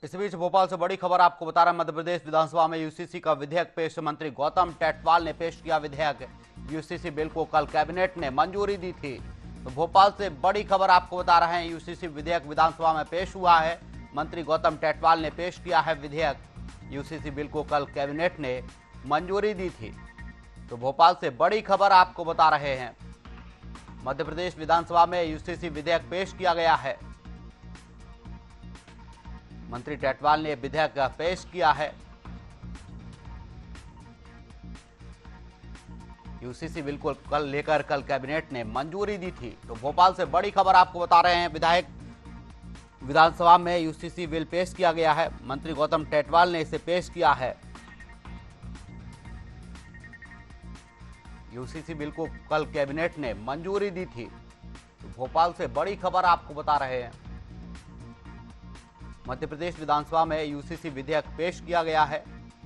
इस बीच भोपाल से बड़ी खबर आपको बता रहे हैं। मध्य प्रदेश विधानसभा में यूसीसी का विधेयक पेश। मंत्री गौतम टेटवाल ने पेश किया विधेयक। यूसीसी बिल को कल कैबिनेट ने मंजूरी दी थी। तो भोपाल से बड़ी खबर आपको बता रहे हैं, यूसीसी विधेयक विधानसभा में पेश हुआ है। मंत्री गौतम टेटवाल ने पेश किया है विधेयक। यूसीसी बिल को कल कैबिनेट ने मंजूरी दी थी। तो भोपाल से बड़ी खबर आपको बता रहे हैं, मध्य प्रदेश विधानसभा में यूसीसी विधेयक पेश किया गया है। मंत्री टेटवाल ने विधेयक पेश किया है। यूसीसी बिल को कल कैबिनेट ने मंजूरी दी थी। तो भोपाल से बड़ी खबर आपको बता रहे हैं, विधायक विधानसभा में यूसीसी बिल पेश किया गया है। मंत्री गौतम टेटवाल ने इसे पेश किया है। यूसीसी बिल को कल कैबिनेट ने मंजूरी दी थी। तो भोपाल से बड़ी खबर आपको बता रहे हैं, मध्य प्रदेश विधानसभा में यूसीसी विधेयक पेश किया गया है।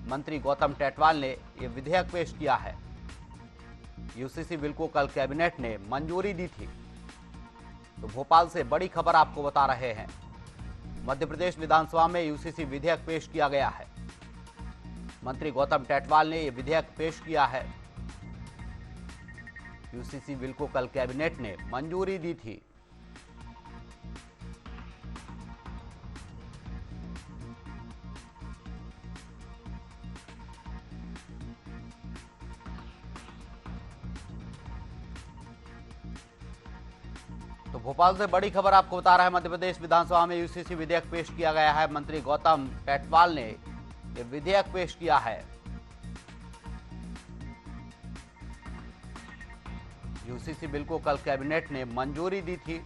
मंत्री गौतम टेटवाल ने यह विधेयक पेश किया है। यूसीसी बिल को कल कैबिनेट ने मंजूरी दी थी। तो भोपाल से बड़ी खबर आपको बता रहे हैं, मध्य प्रदेश विधानसभा में यूसीसी विधेयक पेश किया गया है। मंत्री गौतम टेटवाल ने यह विधेयक पेश किया है। यूसीसी बिल को कल कैबिनेट ने मंजूरी दी थी। तो भोपाल से बड़ी खबर आपको बता रहा है, मध्य प्रदेश विधानसभा में यूसीसी विधेयक पेश किया गया है। मंत्री गौतम टेटवाल ने यह विधेयक पेश किया है। यूसीसी बिल को कल कैबिनेट ने मंजूरी दी थी।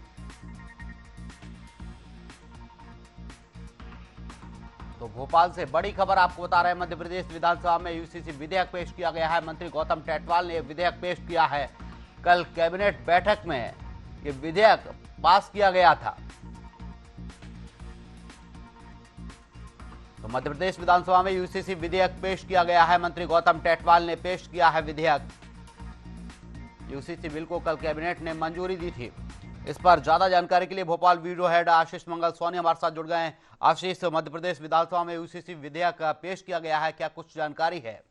तो भोपाल से बड़ी खबर आपको बता रहे हैं, मध्य प्रदेश विधानसभा में यूसीसी विधेयक पेश किया गया है। मंत्री गौतम टेटवाल ने यह विधेयक पेश किया है। कल कैबिनेट बैठक में ये विधेयक पास किया गया था। तो मध्य प्रदेश विधानसभा में यूसीसी विधेयक पेश किया गया है। मंत्री गौतम टेटवाल ने पेश किया है विधेयक। यूसीसी बिल को कल कैबिनेट ने मंजूरी दी थी। इस पर ज्यादा जानकारी के लिए भोपाल ब्यूरो हेड आशीष मंगल सोनी हमारे साथ जुड़ गए हैं। आशीष, मध्य प्रदेश विधानसभा में यूसीसी विधेयक पेश किया गया है, क्या कुछ जानकारी है?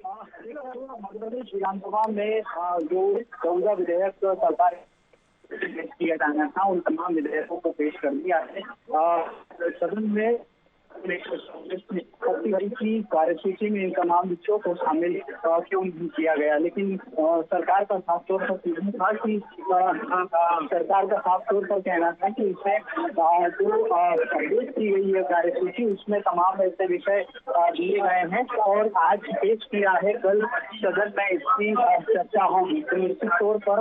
मध्य प्रदेश विधानसभा में जो 14 विधेयक सरकार पेश किया जाना था, उन तमाम विधेयकों को पेश कर दिया है। सदन में की कार्यसूची में इन तमाम विषयों को शामिल क्यों नहीं किया गया, लेकिन सरकार का साफ तौर पर था कि सरकार का साफ तौर पर कहना था कि इसमें जो पेश की गई है कार्यसूची, उसमें तमाम ऐसे विषय दिए गए हैं और आज पेश किया है। कल सदन में इसकी चर्चा होगी। तो निश्चित तौर पर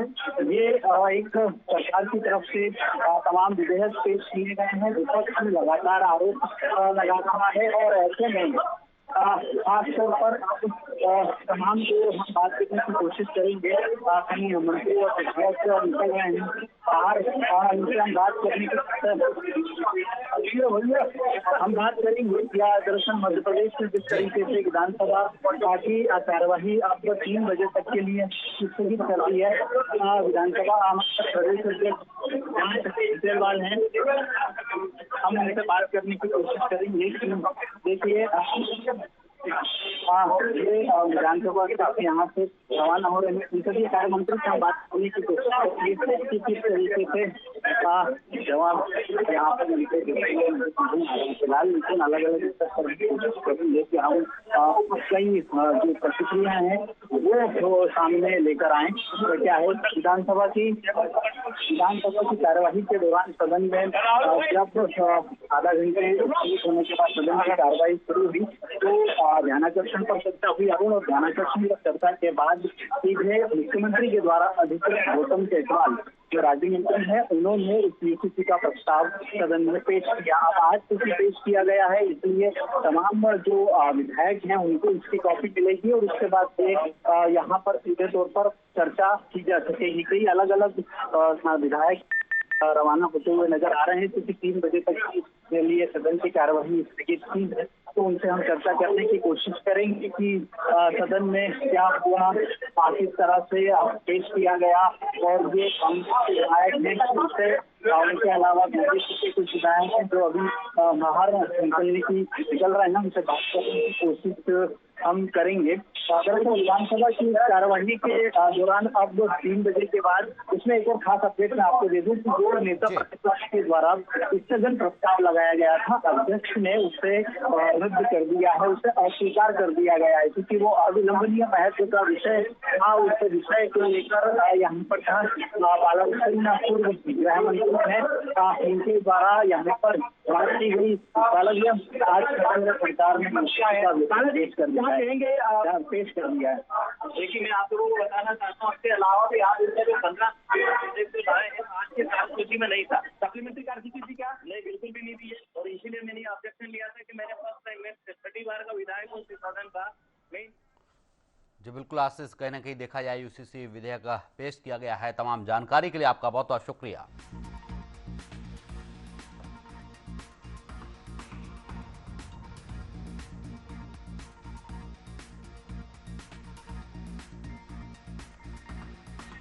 ये एक सरकार की तरफ से तमाम विधेयक पेश किए गए हैं। विपक्ष लगातार आरोप लगा रहा है और ऐसे में खास तौर पर तमाम जो हम बात करने की कोशिश करेंगे, कहीं मंत्री और विधायक निकल रहे हैं बाहर, इनसे हम बात करने की हम बात करेंगे। या दरअसल मध्य प्रदेश में जिस तरीके से विधानसभा की कार्यवाही अब 3 बजे तक के लिए स्थगित कर दी है, विधानसभा प्रदेश अध्यक्ष केजरीवाल हैं, हम उनसे बात करने की कोशिश करेंगे। देखिए ये विधानसभा के काफी यहाँ से रवाना हो रहे हैं। संसदीय कार्य मंत्री से हम बात करने की कोशिश करेंगे कि किस तरीके से जवाब यहाँ पर मिलते फिलहाल, लेकिन अलग अलग स्तर पर कोशिश करेंगे कि हम कई जो प्रतिक्रिया है वो सामने लेकर आए। तो क्या है, विधानसभा की कार्यवाही के दौरान सदन में जब आधा घंटे होने के बाद सदन की कार्यवाही शुरू हुई तो ध्यानाकर्षण पर चर्चा हुई और ध्यानाकर्षण पर चर्चा के बाद सीधे मुख्यमंत्री के द्वारा अधिकृत गौतम टेटवाल जो राज्य मंत्री है, उन्होंने इस यूसीसी का प्रस्ताव सदन में पेश किया। अब आज चूंकि पेश किया गया है, इसलिए तमाम जो विधायक हैं उनको इसकी कॉपी मिलेगी और उसके बाद से यहाँ पर सीधे तौर पर चर्चा की जा सकेगी। कई अलग अलग विधायक रवाना होते हुए नजर आ रहे हैं, क्योंकि 3 बजे तक के लिए सदन की कार्यवाही स्थगित की है। तो उनसे हम चर्चा करने की कोशिश करेंगे कि सदन में क्या हुआ, किस तरह से पेश किया गया और ये विधायक ने उनसे उनके अलावा के कुछ विधायक हैं जो अभी बाहर निकलने की निकल रहे हैं ना, उनसे बात करने की कोशिश हम करेंगे। दरअसल विधानसभा की कार्यवाही के दौरान अब 3 बजे के बाद इसमें एक और खास अपडेट मैं आपको दे दूं कि जो नेता प्रतिपक्ष के द्वारा स्थगन प्रस्ताव लगाया गया था, अध्यक्ष ने उसे रद्द कर दिया है, उसे अस्वीकार कर दिया गया है, क्योंकि वो अविलंबनीय महत्व का विषय था। उस विषय को लेकर यहाँ पर था पूर्व गृह मंत्री है, इनके द्वारा यहाँ पर बात की गई। आज सरकार ने पेश कर दिया है, पेश कर दिया है। देखिए, मैं आप लोगों को बताना चाहता हूँ, इसके अलावा भी आप इसमें जो 15 लाए हैं, आज के साथ सूची में नहीं था। सप्लीमेंट्री कार्ड थी क्या? नहीं, बिल्कुल भी नहीं दी है, और इसीलिए मैंने ऑब्जेक्शन लिया था कि मैंने फर्स्ट टाइम में 30 बार का विधायक हूँ सदन का। जी बिल्कुल आशीष, कहीं ना कहीं देखा जाए यूसीसी विधेयक पेश किया गया है। तमाम जानकारी के लिए आपका बहुत बहुत शुक्रिया।